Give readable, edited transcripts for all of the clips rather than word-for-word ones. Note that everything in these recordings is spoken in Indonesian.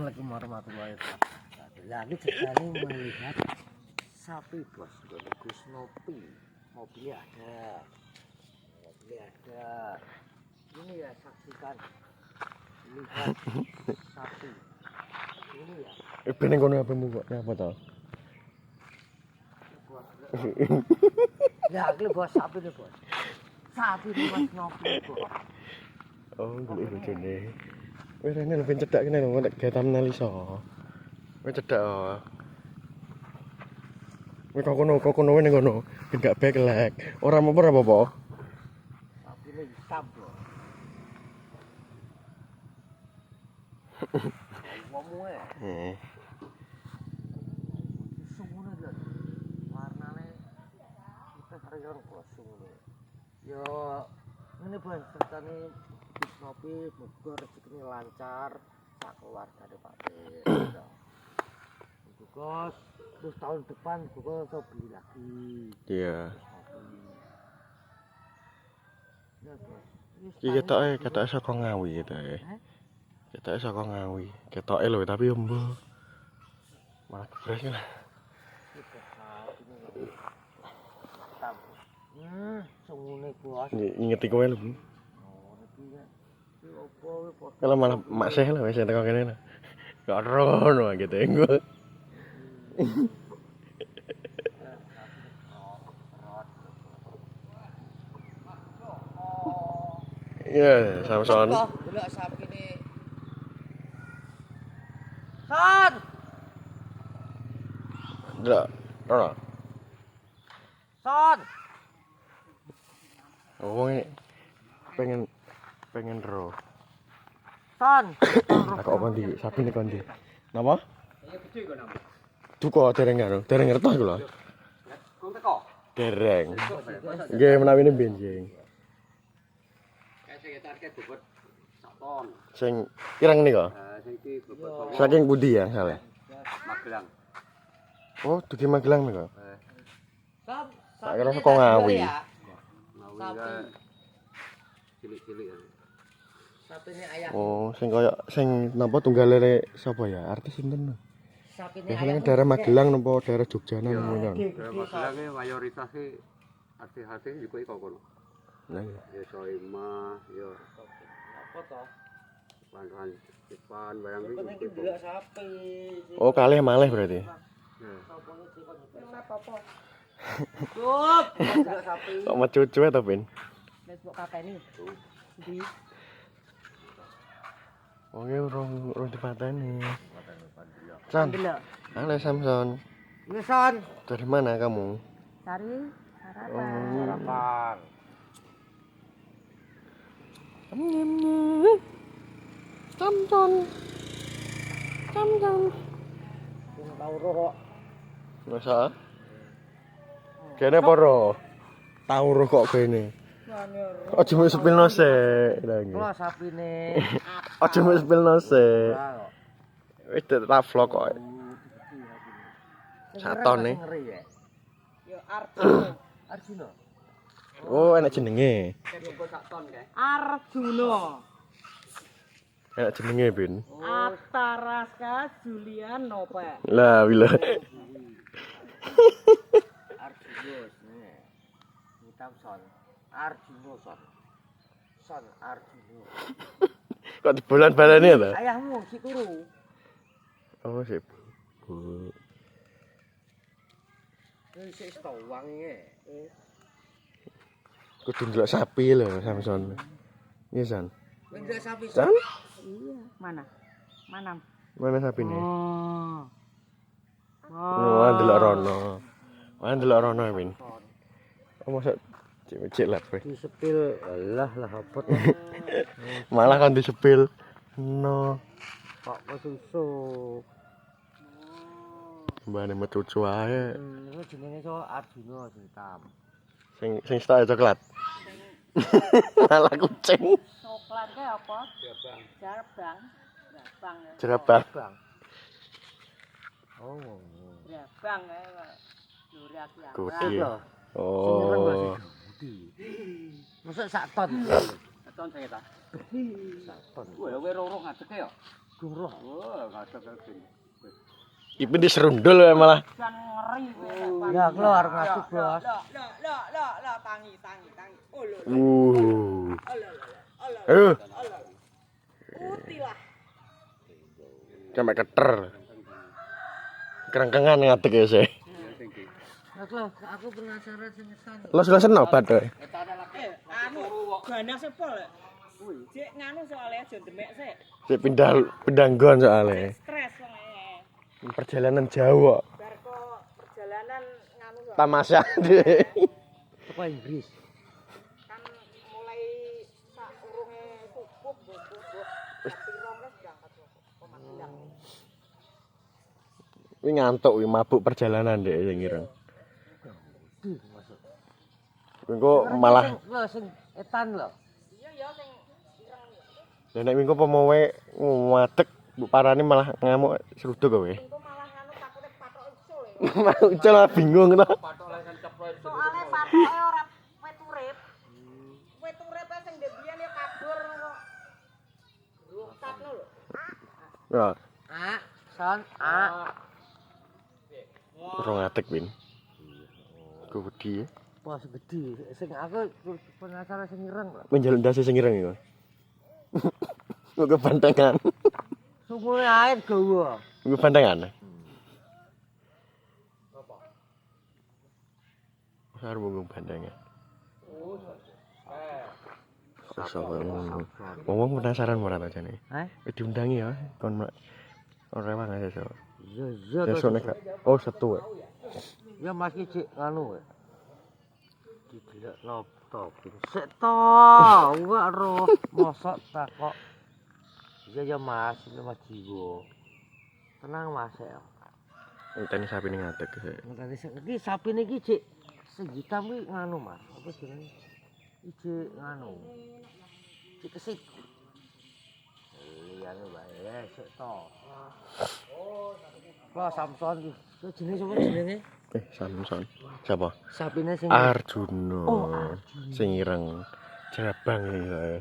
Assalamualaikum warahmatullahi wabarakatuh. Nah, ini sekali melihat sapi bos, Gus Nopi. Mobilnya ada. Ini ya saksikan. Lihat sapi. Ini ya. Bening kono apa kok apa to? Ya, ini bos sapi nih bos. Sapi ini Mas Nopi bos. Oh, golek bojone. Wis rene lebih cedak kene lho nek gawe thumbnail iso. Wis cedak. Wis kok kono ning kono. Ben gak backlag. Ora apa-apa. Sapi ini hitam bos. Ngomong ya. Sungguh nih warnanya kita sering bos sungguh. Yo, ini bos ceritanya Gus Nopi muga rezekinya lancar sak keluarga deh Pak. Gus, terus tahun depan Gus mau beli lagi. Iya. Ya bos. Iki ketoke saka Ngawi ketoke. Ketoke saka Ngawi. Ketoke lho tapi embo. Malah gebres lah. Sungguh bos. Ngingeti kowe lho. Kalau malah mak seh lah wis teko kene lho. Gak rono gitu engko. Iya, Samson. Delok sapine. Son. Delok, rono. Son. Oh, ini pengen ro. Son. Aku apa ndi? Sapine kon ndi? Napa? Duko dereng karo. Dereng ngertos aku lho. Kok teko? Dereng. Nggih menawine benjing. Sing target bobot 1 ton. Sing ireng nika. Sing iki bobot Saking pundi ya salah? Magelang. Oh, dugi Magelang nika. Sob, Tak kira saka Ngawi. Sapi. Cilik-cilik. Sapine ayah. Oh, sing koyo sing napa tunggalane sapa ya? Artis sinten? Sapine Biasanya daerah Magelang napa daerah Jogja nang ngono. Magelang mayoritasnya artis-artis juga iku kono. Lah iya. Ya Soima, ya Apa to? Ipan barang Penting iki. delok sapi. Oh, kalih malih berarti. Sapone cikon. Apa-apa. Cup, delok sapi. Kok mecucu to, Ben? Wis mbok kakeni. Ndi? Oh, ya urung dipateni. San. Delok. Halo Samson. Iya, Son. Dari mana kamu? Cari sarapan. Oh. Sarapan. Samson. Samson. Sing tau roh. Masa? Kene apa ro? Tau ro kok kene. Aja mbok sepilno sik. Lah iki. Kula sapine. Aja mbok sepilno sik. Wis tak vlog kok. Saton nih. Yo Arjuna. Arjuna. Oh, enak jenenge. Bobot 1 ton kae. Arjuna, Enak jenenge, Ben. Ataraska Julian Nope. Lah, wila. Arjuna. Hitam Son. Arjuna Son. Son Arjuna. Kok dibolan-balani ya, ta? Ayahmu si turu. Oh, sip. Bu. Wis wis to wangi. Kudu ndelok sapi lho, Samson. Iya, San. Mendelok sapi. San? Iya, mana? Mana? Mana sapine? Oh. Oh, ndelok rono. Wah, ndelok rono, Ben. Oh, masa cek lah, kowe. Disepil lah apa to. Malah kan disepil. No. Kok kesusu. Mbane mecucu ae. Ini jenenge so Arjuna hitam. Sing style coklat. Malah kucing. Coklatnya apa? Jarbang. Jarbang. Jerabang. Bang. Oh. Jarbang ya. Lurak ya. Gudi. Iya. Oh. Masa sak ton. 1 ton saya ta. Sak ton. Kowe roro ngadeke ya. Dung roh. Oh, kata kaki. Ipin diserundul ya malah. Jan ngeri kowe. Ya keluar ngasih bos. Lah tangi. Oh lho. Putih lah. Sampai keter. Kerengkengan ngadeg ya sih. Aku penasaran sing ngesan. Los-losen obat kowe. Anu, ganas sepol. Cek nganu soalnya aja demek sik. Sik pindah nggon soalnya. Stres soalnya. Perjalanan jauh kok. Bar kok perjalanan nganu kok. Tamasya deh. Teko Inggris. Kan mulai sak urunge subuh bobo. Pirong wis berangkat kok. Pemanggilan. Kuwi ngantuk kuwi mabuk perjalanan deh sing ireng. Kuwi kok malah lho sing etan lho. Iya ya sing ireng. lha nek minggu pemowe ngadeg mbok parani malah ngamuk seruduk kowe. Engko malah nganu takute patok usul. Mau ucul bingung to. Soale patoke ora wit urip. Wit urip sing ndek biyen ya kabur kok. Rutakno lho. Ya, Son, ora ngadeg win. Ku wedi. Wah segede. Sing aku penasaran sing ireng lho. Menjaluk ndase sing ireng iku. Kok kebantengan. Sumure air gawa. Ku bantengan. Harus munggu bantengan. Ngomong penasaran ora ta jane? Diundangi ya kon ora wae sesuk. Iya. Sesuk nek oh setu. Ya Mas iki cek nganu. Didelok laptop. Sik to, enggak roh. Mosok tak kok. Iya ya Mas, ini Mas Jiwo. Tenang Mas ya. Ngenteni sapi ning ngadeg sik. Ngene iki sapi niki cek segitam kuwi nganu Mas. Apa jenenge? Iki nganu. Cek kesik. Iya lho bae, sik to. Wah, Samson iki. Jenenge sapa jenenge? Samson. Siapa? Sapine sing Arjuna. Oh, Arjuna. Sing ireng jabang iki saya.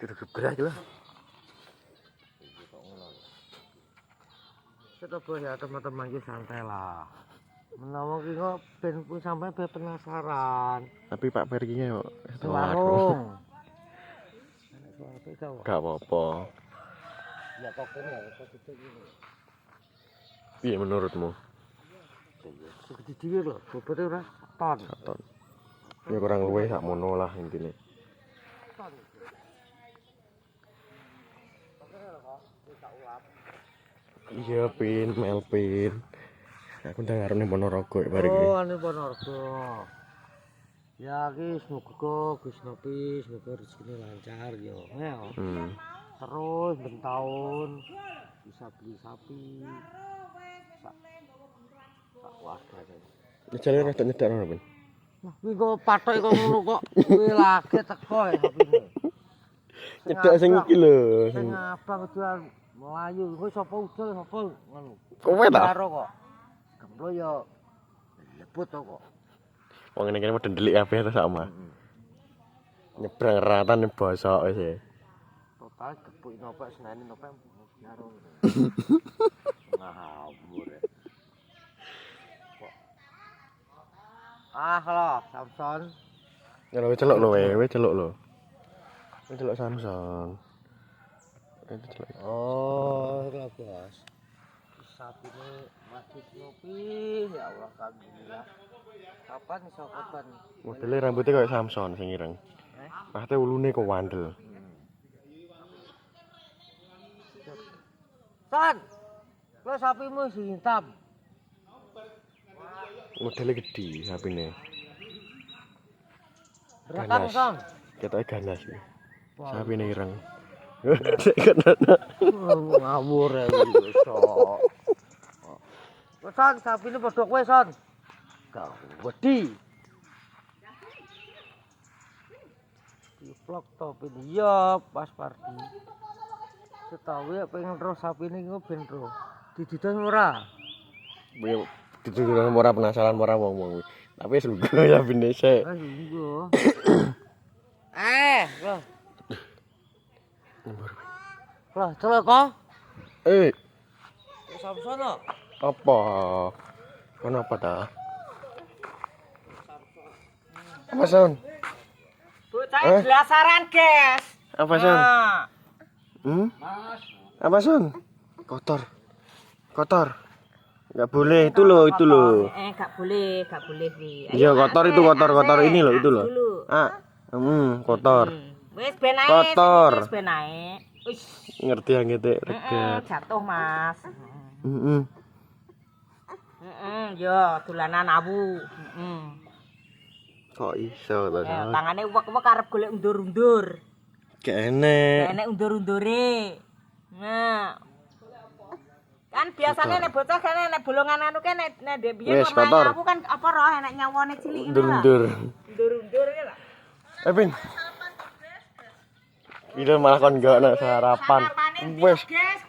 Gerak lho. Coba ya teman-teman iki santai lah. Menawa ki kok ben pun sampai penasaran. Tapi Pak Pergi kok Warung. Suarape kau. Gak apa-apa. Ya kok kene ya kok gitu gini. Piye menurutmu? Segede dhewe lho, bobote ora ton. Katon. Ya kurang luwih sak mono lah intine. Ton. Iya, Pin, Melpin. Aku ndang arep ning Ponorogo bareng iki. Oh, ane Ponorogo. Ya iki semoga Gus Nopi semoga rezekine lancar yo. Terus ben taun bisa beli sapi. Sak wargane. Jane rada nyedak ora, Pin? Lah kuwi kok patok kok ngono kok kuwi lagi teko ya sapine. Nyedak sing iki lho, Sing abang jual Melayu, kowe sapa ucul sapa ngono. Kowe ta? Karo kok. Gemblo ya lebut to kok. Wong ngene kene padha ndelik kabeh to sama. Nyebrang ratan bosok wis. Total gepuk nopek seneni nopek karo. Ngawur. Lho, Samson. Ya wis celuk lho, wis celuk lho. Wis celuk Samson. Oh, lho Bos. Sapine Mas Nopi, ya Allah alhamdulillah. Kapan iso kapan? Modele rambutnya kayak Samson sing ireng. Pasti ulune kok wandel. Son. Lo sapimu sing hitam. Modele gede sapine. Rekam, Son. Ketoke ganas iki. Sapine ireng. Ngawur ya iso. Son, sapine padha kowe, Son. Kau wedi. Vlog to ben iya pas party. Setahu ya pengen roh sapine iku ben roh. Dididon ora? Kuwi dituduran ora penasaran ora wong-wong. Tapi sungguh ya bine sik. Lho. Loh. Lah, celok kok. Samsono. Apa? Kenapa dah? Apa Son? Bocah belasaran, guys. Apa Son? Nah, Apa Son? Kotor. Kotor. Enggak boleh itu loh, itu loh. gak boleh Wi. Iya, kotor itu kotor ini loh, itu loh. Ah. Kotor. Wis ben ae. Kotor. Wis ben ae. Wis. Ngerti yang gitu, regat. Jatuh, Mas. Heeh. Yo, dolanan awu. Kok iso to, Son? Tangane uwek-uwek arep golek undur-undur. Gak enek. Enek undur-undure. Nah. Kan biasanya nek bocah kan nek bolongan anu kan nek ndek biyen Wis, kotor. aku kan apa roh enek nyawone cilik ngono lho. Undur-undur. Undur-undur iki lho. Pin. Ini malah kon gak nak sarapan. Wes, Guys.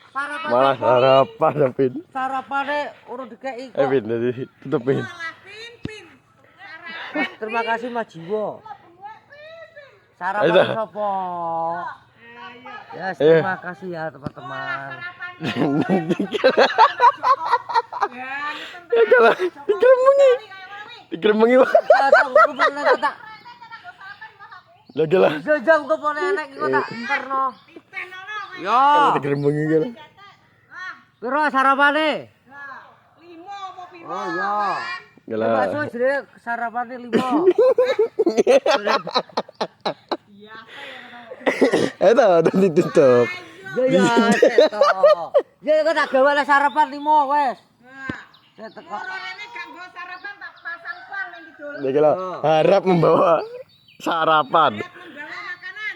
Sarapan. malah sarapan Pin. Sarapane urung dikeki kok. Pin, jadi tutup Pin. Terima kasih Mas Jiwo. Ayo Sarapan dah. sapa? Ya, terima kasih ya teman-teman. Ya kalah, digeremengi. Tak Lagi lah. jajang kok pone enek iki kok tak enterno. Yo. Digeremengi kalah. Piro sarapane? 5 apa piro? Oh iya. Gila. Bakso jenenge sarapane 5. Itu udah ditutup. Ya ya, seto. Ya kok tak gawe sarapan 5 wes. Saya teko. Rene gak nggo sarapan tak pasang klan ning kidul. Lagi lah. Harap membawa sarapan. Membawa makanan.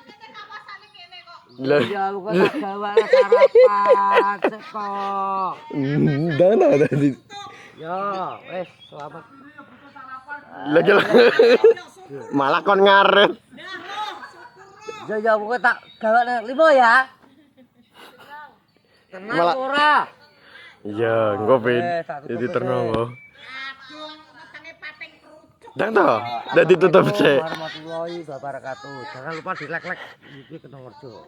Kita kawasan kene kok. Gila. Ya lu kok tak gawe sarapan seto. Dan ada di. Ya, wes selamat. Lagi lah. Malah kon ngaret. Ya ya kok tak gawe 5 ya. Tenang Malah- ora. Iya, engko Pin. satu Jadi kopi, terno. Aduh, wetenge pating kerucuk. Dan toh, udah ditutup sih. Warahmatullahi wabarakatuh. Jangan lupa di like-like iki Kenongerjo.